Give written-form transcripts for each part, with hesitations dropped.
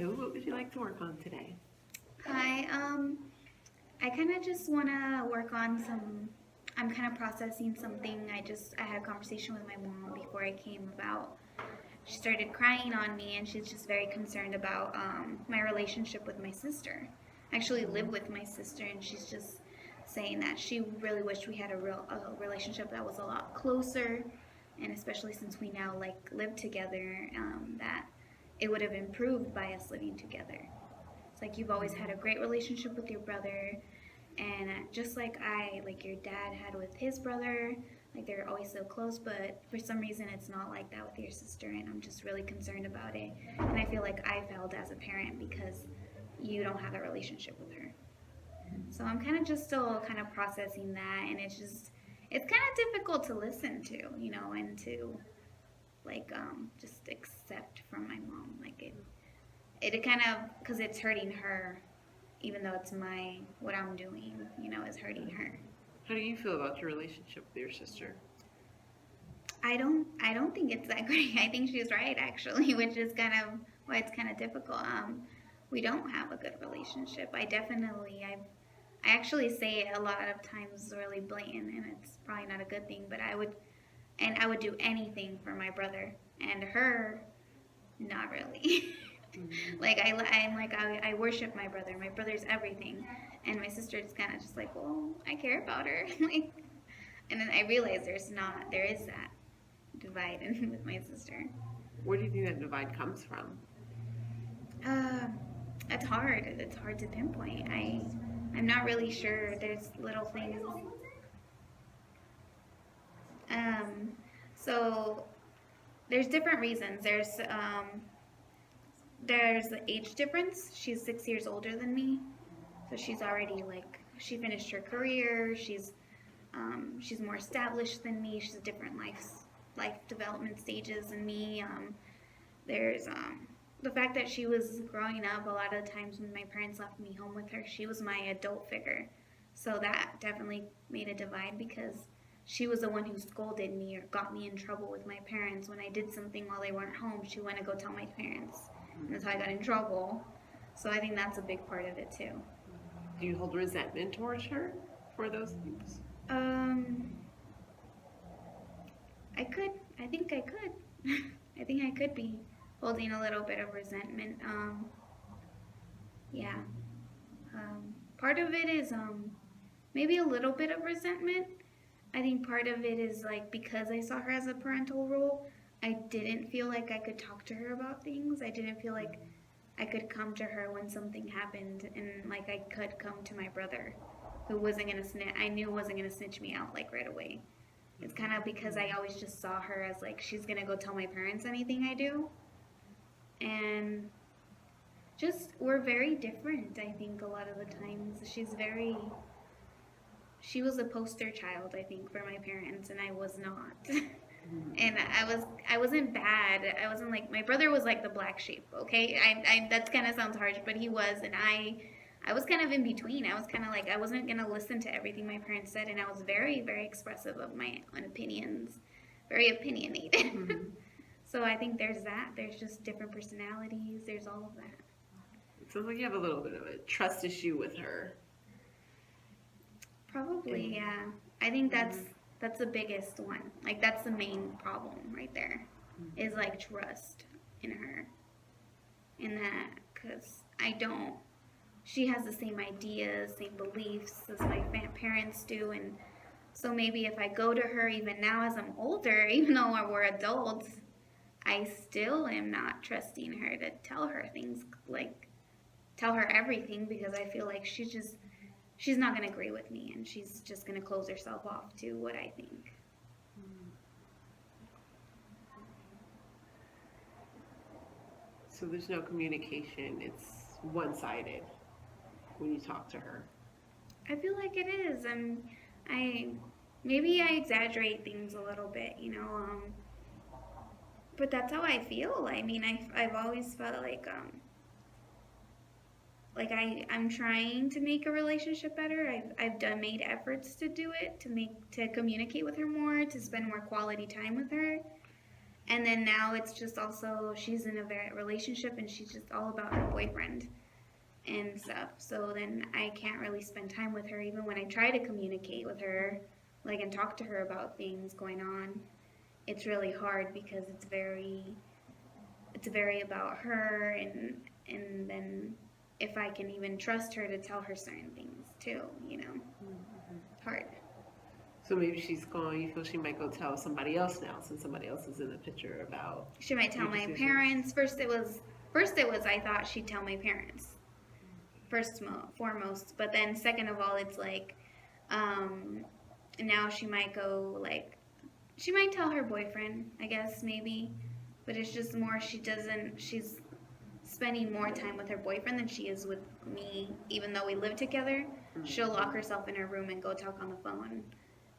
Hello, what would you like to work on today? Hi, I kind of just want to work on some. I'm kind of processing something. I had a conversation with my mom before I came about. She started crying on me, and she's just very concerned about my relationship with my sister. I actually live with my sister, and she's just saying that she really wished we had a relationship that was a lot closer, and especially since we now like live together, that it would have improved by us living together. It's like you've always had a great relationship with your brother, and just like your dad had with his brother, like they're always so close, but for some reason it's not like that with your sister, and I'm just really concerned about it. And I feel like I failed as a parent because you don't have a relationship with her. So I'm kind of just still kind of processing that, and it's kind of difficult to listen to, and to just accept from my mom. Like it kind of, because it's hurting her, even though it's what I'm doing, is hurting her. How do you feel about your relationship with your sister? I don't think it's that great. I think she's right actually, which is kind of why it's kind of difficult. We don't have a good relationship. I actually say it a lot of times really blatant, and it's probably not a good thing, but I would do anything for my brother, and her, not really. Like I worship my brother. My brother's everything, and my sister is kind of just like, well, I care about her. Like, and then I realize there is that divide with my sister. Where do you think that divide comes from? Uh, it's hard. It's hard to pinpoint. I'm not really sure. There's little things. Um, so there's different reasons. There's the age difference. She's 6 years older than me, so she's already like she finished her career. She's more established than me. She's a different life development stages than me. There's the fact that she was growing up. A lot of the times when my parents left me home with her, she was my adult figure. So that definitely made a divide because she was the one who scolded me or got me in trouble with my parents when I did something while they weren't home. She went to go tell my parents, and that's how I got in trouble. So I think that's a big part of it too. Do you hold resentment towards her for those things? Um, I could. I think I could. I think I could be holding a little bit of resentment. Yeah. Part of it is maybe a little bit of resentment. I think part of it is like because I saw her as a parental role, I didn't feel like I could talk to her about things. I didn't feel like I could come to her when something happened, and like I could come to my brother, who wasn't gonna snitch. I knew wasn't gonna snitch me out like right away. It's kind of because I always just saw her as like she's gonna go tell my parents anything I do, and just we're very different. I think a lot of the times she was a poster child, I think, for my parents, and I was not. And I wasn't bad. I wasn't like my brother was like the black sheep. Okay, I that kind of sounds harsh, but he was, and I was kind of in between. I was kind of like I wasn't gonna listen to everything my parents said, and I was very expressive of my own opinions, very opinionated. Mm-hmm. So I think there's that. There's just different personalities. There's all of that. It sounds like you have a little bit of a trust issue with her. Probably, And, yeah. I think mm-hmm. that's the biggest one. Like that's the main problem right there, is like trust in her, in that, because I don't. She has the same ideas, same beliefs as my parents do, and so maybe if I go to her even now as I'm older, even though we're adults, I still am not trusting her to tell her things, like tell her everything, because I feel like she's not going to agree with me, and she's just going to close herself off to what I think. So there's no communication. It's one-sided when you talk to her. I feel like it is. I maybe I exaggerate things a little bit, but that's how I feel. I mean, I've always felt like I'm trying to make a relationship better. I've done made efforts to do it, to communicate with her more, to spend more quality time with her. And then now it's just also she's in a very relationship and she's just all about her boyfriend and stuff. So then I can't really spend time with her even when I try to communicate with her, like and talk to her about things going on. It's really hard because it's very about her and then if I can even trust her to tell her certain things too, you know. Hard. So maybe she's going, you feel she might go tell somebody else now since somebody else is in the picture about. She might tell your my decisions. parents. First it was I thought she'd tell my parents. Foremost, but then second of all it's like now she might go like she might tell her boyfriend, I guess maybe, but it's just more she's spending more time with her boyfriend than she is with me even though we live together. She'll lock herself in her room and go talk on the phone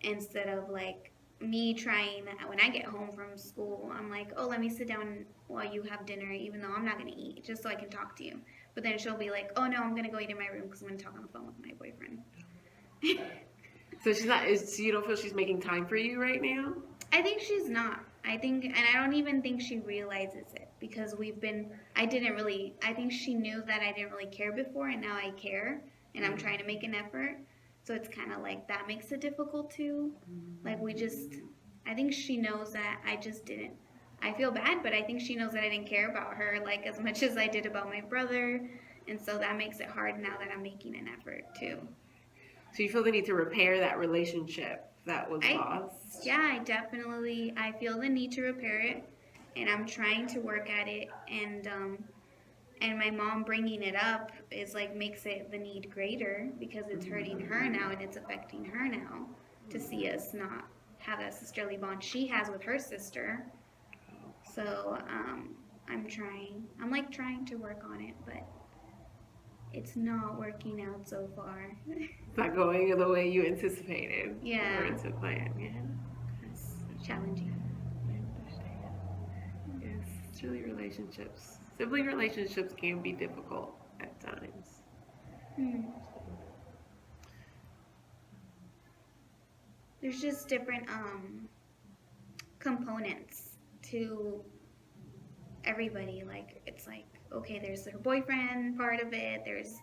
instead of like me trying when I get home from school. I'm like, oh, let me sit down while you have dinner even though I'm not going to eat just so I can talk to you. But then she'll be like, oh no, I'm going to go eat in my room because I'm going to talk on the phone with my boyfriend. So so you don't feel she's making time for you right now? I think she's not. I don't even think she realizes it because I think she knew that I didn't really care before and now I care and I'm trying to make an effort. So it's kind of like that makes it difficult too. Like I think she knows that I just didn't. I feel bad, but I think she knows that I didn't care about her like as much as I did about my brother. And so that makes it hard now that I'm making an effort too. So you feel the need to repair that relationship that was lost? Yeah, I feel the need to repair it, and I'm trying to work at it. And my mom bringing it up is like makes it the need greater because it's hurting her now and it's affecting her now to see us not have that sisterly bond she has with her sister. So I'm trying. I'm like trying to work on it, but it's not working out so far. It's not going the way you anticipated. Yeah. Or into plan. Yeah. It's challenging. I understand. Yes, it's really relationships. Sibling relationships can be difficult at times. There's just different components to everybody. Like it's like okay, there's her boyfriend part of it. There's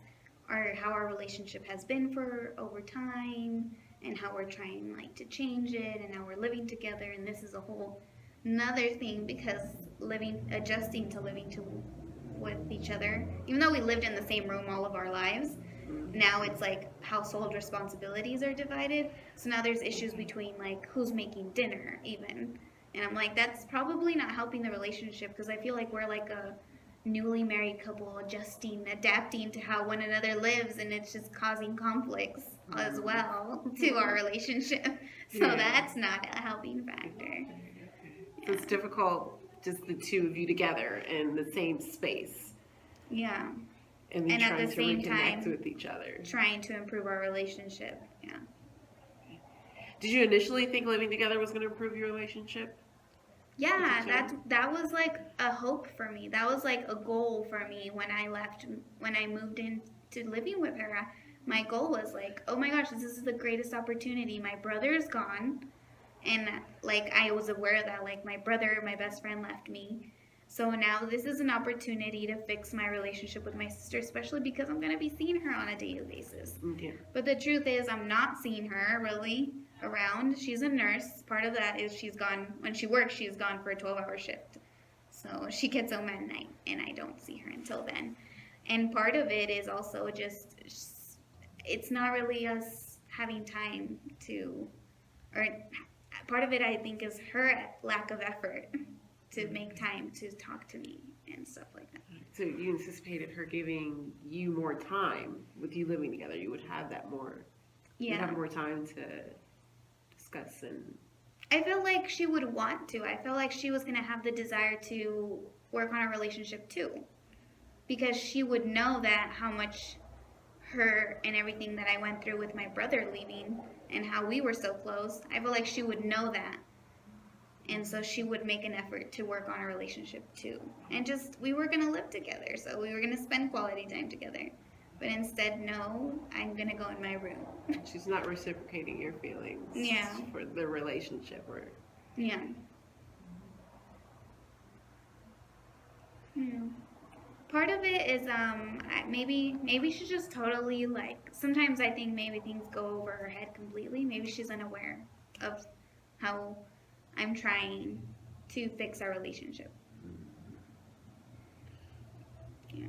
how our relationship has been for over time, and how we're trying like to change it, and how we're living together. And this is a whole another thing because adjusting to living with each other, even though we lived in the same room all of our lives. Now it's like household responsibilities are divided. So now there's issues between like who's making dinner even. And I'm like, that's probably not helping the relationship because I feel like we're like a newly married couple adapting to how one another lives, and it's just causing conflicts as well to our relationship. So that's not a helping factor. So it's difficult just the two of you together in the same space. Yeah. And then And at trying the to same reconnect time, with each other. Trying to improve our relationship. Yeah. Did you initially think living together was going to improve your relationship? Yeah, that was like a hope for me. That was like a goal for me when I moved into living with her. My goal was like, oh my gosh, this is the greatest opportunity. My brother is gone, and like I was aware that like my best friend left me. So now this is an opportunity to fix my relationship with my sister, especially because I'm going to be seeing her on a daily basis. Yeah. But the truth is I'm not seeing her really around. She's a nurse. Part of that is she's gone, when she works, she's gone for a 12-hour shift. So she gets home at night, and I don't see her until then. And part of it is also just, it's not really us having time to, or part of it I think is her lack of effort to make time to talk to me and stuff like that. So you anticipated her giving you more time with you living together. You would have that more. Yeah. You'd have more time to discuss and. I felt like she would want to. I felt like she was going to have the desire to work on our relationship too. Because she would know that how much her and everything that I went through with my brother leaving and how we were so close. I feel like she would know that. And so she would make an effort to work on our relationship too. And we were going to live together. So we were going to spend quality time together. But instead, no, I'm going to go in my room. She's not reciprocating your feelings. Yeah. For the relationship. Yeah. Yeah. Part of it is maybe she's just totally like, sometimes I think maybe things go over her head completely. Maybe she's unaware of how I'm trying to fix our relationship. Yeah.